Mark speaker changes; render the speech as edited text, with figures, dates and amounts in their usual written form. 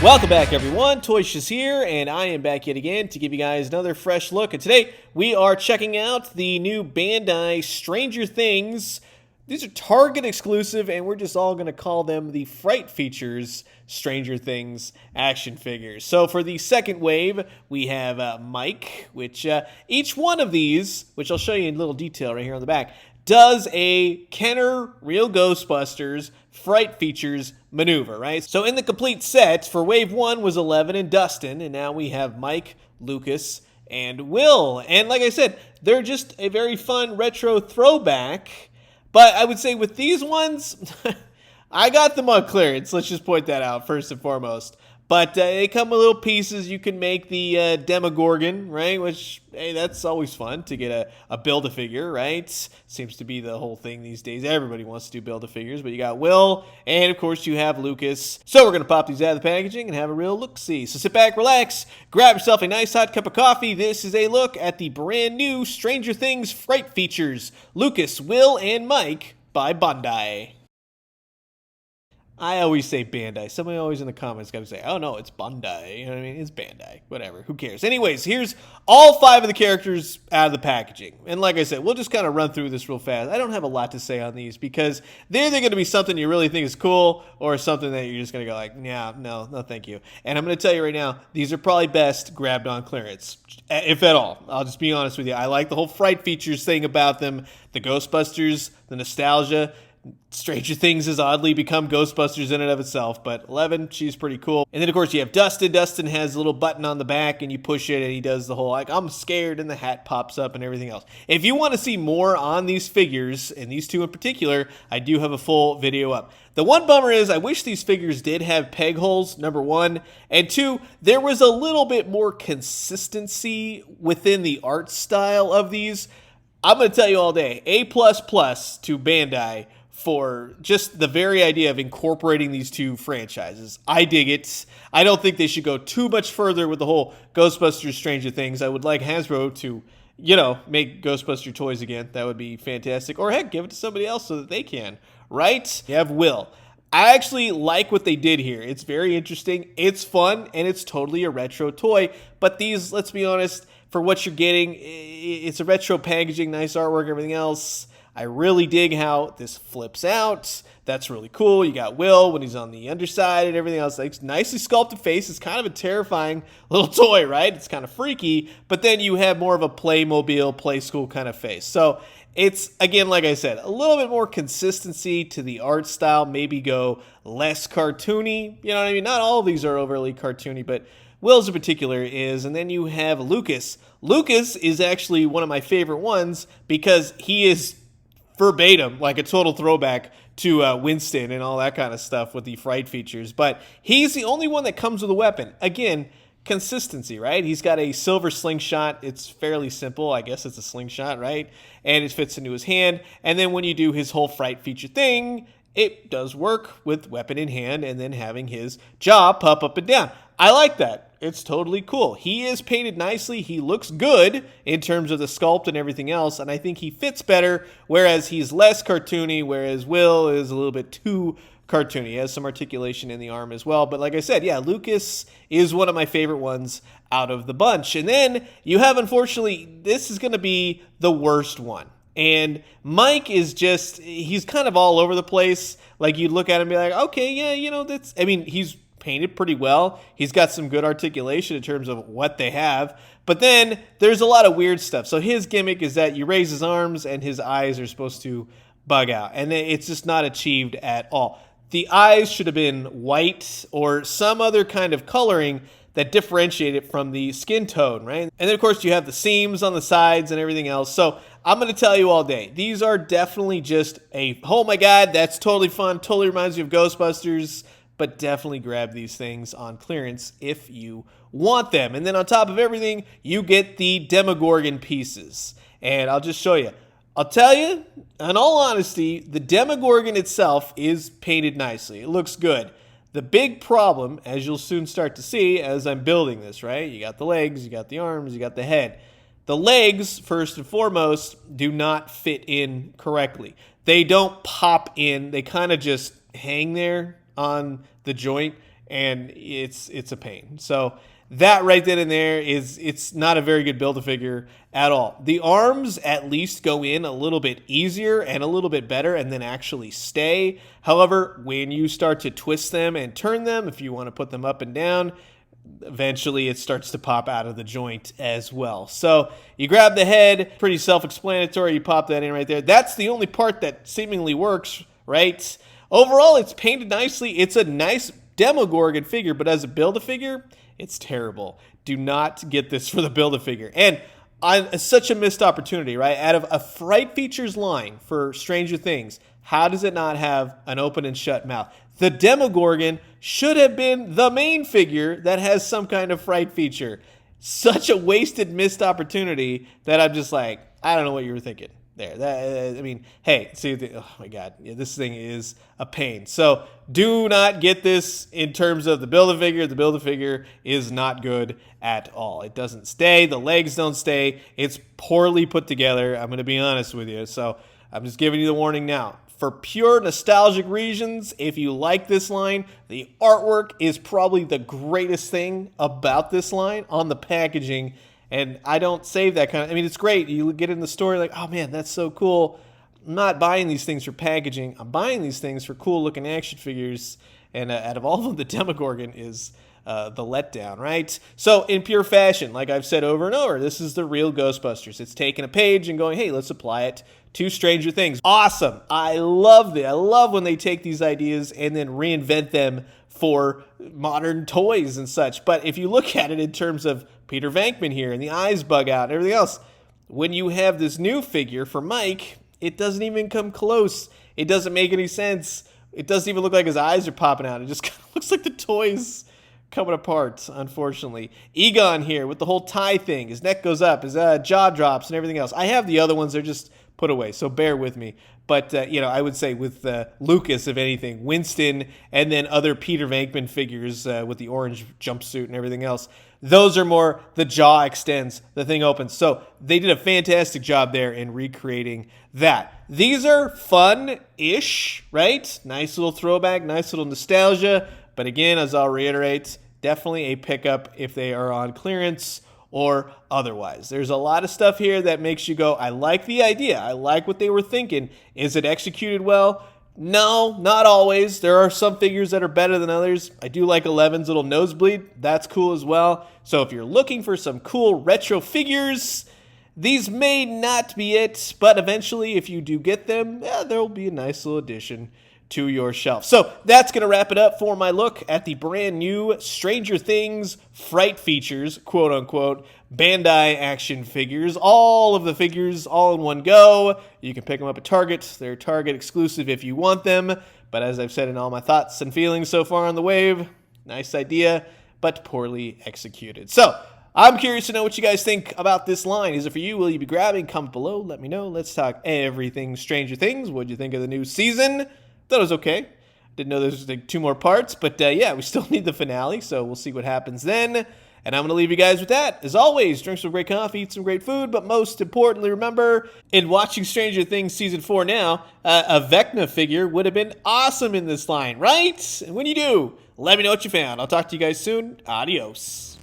Speaker 1: Welcome back, everyone. Toyshiz here, and I am back yet again to give you guys another fresh look. And today, we are checking out the new Bandai Stranger Things. These are Target exclusive, and we're just all going to call them the Fright Features Stranger Things action figures. So for the second wave, we have Mike, which each one of these, which I'll show you in little detail right here on the back, does a Kenner Real Ghostbusters Fright Features maneuver, right? So in the complete set, for Wave 1 was 11 and Dustin, and now we have Mike, Lucas, and Will. And like I said, they're just a very fun retro throwback. But I would say with these ones, I got them on clearance. Let's just point that out first and foremost. But they come with little pieces. You can make the Demogorgon, right? Which, hey, that's always fun to get a Build-A-Figure, right? Seems to be the whole thing these days. Everybody wants to do Build-A-Figures, but you got Will, and of course you have Lucas. So we're going to pop these out of the packaging and have a real look-see. So sit back, relax, grab yourself a nice hot cup of coffee. This is a look at the brand new Stranger Things Fright Features, Lucas, Will, and Mike by Bandai. I always say Bandai. Somebody always in the comments got to say, oh no, it's Bandai. You know what I mean? It's Bandai. Whatever. Who cares? Anyways, here's all 5 of the characters out of the packaging. And like I said, we'll just kind of run through this real fast. I don't have a lot to say on these because they're either going to be something you really think is cool or something that you're just going to go like, yeah, no, thank you. And I'm going to tell you right now, these are probably best grabbed on clearance, if at all. I'll just be honest with you. I like the whole Fright Features thing about them, the Ghostbusters, the nostalgia. Stranger Things has oddly become Ghostbusters in and of itself, but 11, she's pretty cool. And then, of course, you have Dustin. Dustin has a little button on the back, and you push it, and he does the whole, like, I'm scared, and the hat pops up and everything else. If you want to see more on these figures, and these two in particular, I do have a full video up. The one bummer is I wish these figures did have peg holes, number 1. And 2, there was a little bit more consistency within the art style of these. I'm going to tell you all day, A++ to Bandai for just the very idea of incorporating these two franchises. I dig it. I don't think they should go too much further with the whole Ghostbusters Stranger Things. I would like Hasbro to, make Ghostbuster toys again. That would be fantastic. Or heck, give it to somebody else so that they can, right? You have Will. I actually like what they did here. It's very interesting. It's fun, and it's totally a retro toy. But these, let's be honest, for what you're getting, it's a retro packaging, nice artwork, everything else. I really dig how this flips out. That's really cool. You got Will when he's on the underside and everything else. Like, nicely sculpted face. It's kind of a terrifying little toy, right? It's kind of freaky. But then you have more of a Playmobil, play school kind of face. So it's, again, like I said, a little bit more consistency to the art style. Maybe go less cartoony. You know what I mean? Not all of these are overly cartoony, but Will's in particular is. And then you have Lucas. Lucas is actually one of my favorite ones because he is verbatim, like a total throwback to Winston and all that kind of stuff with the Fright Features. But he's the only one that comes with a weapon. Again, consistency, right? He's got a silver slingshot. It's fairly simple. I guess it's a slingshot, right? And it fits into his hand. And then when you do his whole Fright Feature thing, it does work with weapon in hand and then having his jaw pop up and down. I like that. It's totally cool. He is painted nicely. He looks good in terms of the sculpt and everything else, and I think he fits better, whereas he's less cartoony, whereas Will is a little bit too cartoony. He has some articulation in the arm as well, but like I said, yeah, Lucas is one of my favorite ones out of the bunch. And then you have, unfortunately, this is going to be the worst one. And Mike is just, he's kind of all over the place. Like, you look at him and be like, okay, yeah, that's, I mean, he's painted pretty well. He's got some good articulation in terms of what they have. But then there's a lot of weird stuff. So his gimmick is that you raise his arms and his eyes are supposed to bug out. And it's just not achieved at all. The eyes should have been white or some other kind of coloring that differentiate it from the skin tone, right? And then, of course, you have the seams on the sides and everything else. So I'm going to tell you all day, these are definitely just oh my God, that's totally fun. Totally reminds me of Ghostbusters. But definitely grab these things on clearance if you want them. And then on top of everything, you get the Demogorgon pieces. And I'll just show you. I'll tell you, in all honesty, the Demogorgon itself is painted nicely. It looks good. The big problem, as you'll soon start to see as I'm building this, right? You got the legs, you got the arms, you got the head. The legs, first and foremost, do not fit in correctly. They don't pop in. They kind of just hang there on the joint, and it's a pain. So that right then and there it's not a very good Build-A-Figure at all. The arms at least go in a little bit easier and a little bit better and then actually stay. However, when you start to twist them and turn them, if you want to put them up and down, eventually it starts to pop out of the joint as well. So you grab the head, pretty self-explanatory, you pop that in right there. That's the only part that seemingly works, right? Overall, it's painted nicely. It's a nice Demogorgon figure, but as a Build-A-Figure, it's terrible. Do not get this for the Build-A-Figure. And such a missed opportunity, right? Out of a Fright Features line for Stranger Things, how does it not have an open and shut mouth? The Demogorgon should have been the main figure that has some kind of Fright feature. Such a wasted, missed opportunity that I'm just like, I don't know what you were thinking there. I mean, hey, see, oh my God, yeah, this thing is a pain. So do not get this in terms of the Build-A-Figure. The Build-A-Figure is not good at all. It doesn't stay. The legs don't stay. It's poorly put together. I'm going to be honest with you. So I'm just giving you the warning now. For pure nostalgic reasons, if you like this line, the artwork is probably the greatest thing about this line on the packaging. And I don't save that kind of... I mean, it's great. You get in the store, like, oh, man, that's so cool. I'm not buying these things for packaging. I'm buying these things for cool-looking action figures. And out of all of them, the Demogorgon is the letdown, right? So in pure fashion, like I've said over and over, this is the real Ghostbusters. It's taking a page and going, hey, let's apply it to Stranger Things. Awesome. I love it. I love when they take these ideas and then reinvent them for modern toys and such. But if you look at it in terms of Peter Venkman here and the eyes bug out and everything else, when you have this new figure for Mike, it doesn't even come close. It doesn't make any sense. It doesn't even look like his eyes are popping out. It just kind of looks like the toys coming apart, unfortunately. Egon here with the whole tie thing. His neck goes up, his jaw drops, and everything else. I have the other ones. They're just put away, so bear with me. But, I would say with Lucas, if anything, Winston, and then other Peter Venkman figures with the orange jumpsuit and everything else, those are more the jaw extends, the thing opens. So they did a fantastic job there in recreating that. These are fun-ish, right? Nice little throwback, nice little nostalgia. But again, as I'll reiterate, definitely a pickup if they are on clearance or otherwise. There's a lot of stuff here that makes you go, I like the idea. I like what they were thinking. Is it executed well? No, not always. There are some figures that are better than others. I do like 11's little nosebleed. That's cool as well. So if you're looking for some cool retro figures, these may not be it, but eventually if you do get them, there'll be a nice little addition to your shelf. So that's going to wrap it up for my look at the brand new Stranger Things Fright Features, quote unquote, Bandai action figures. All of the figures all in one go. You can pick them up at Target. They're Target exclusive if you want them. But as I've said in all my thoughts and feelings so far on the wave, nice idea, but poorly executed. So I'm curious to know what you guys think about this line. Is it for you? Will you be grabbing? Comment below. Let me know. Let's talk everything Stranger Things. What'd you think of the new season? Thought it was okay. Didn't know there was like 2 more parts, but yeah, we still need the finale, so we'll see what happens then. And I'm going to leave you guys with that. As always, drink some great coffee, eat some great food, but most importantly, remember, in watching Stranger Things Season 4 now, a Vecna figure would have been awesome in this line, right? And when you do, let me know what you found. I'll talk to you guys soon. Adios.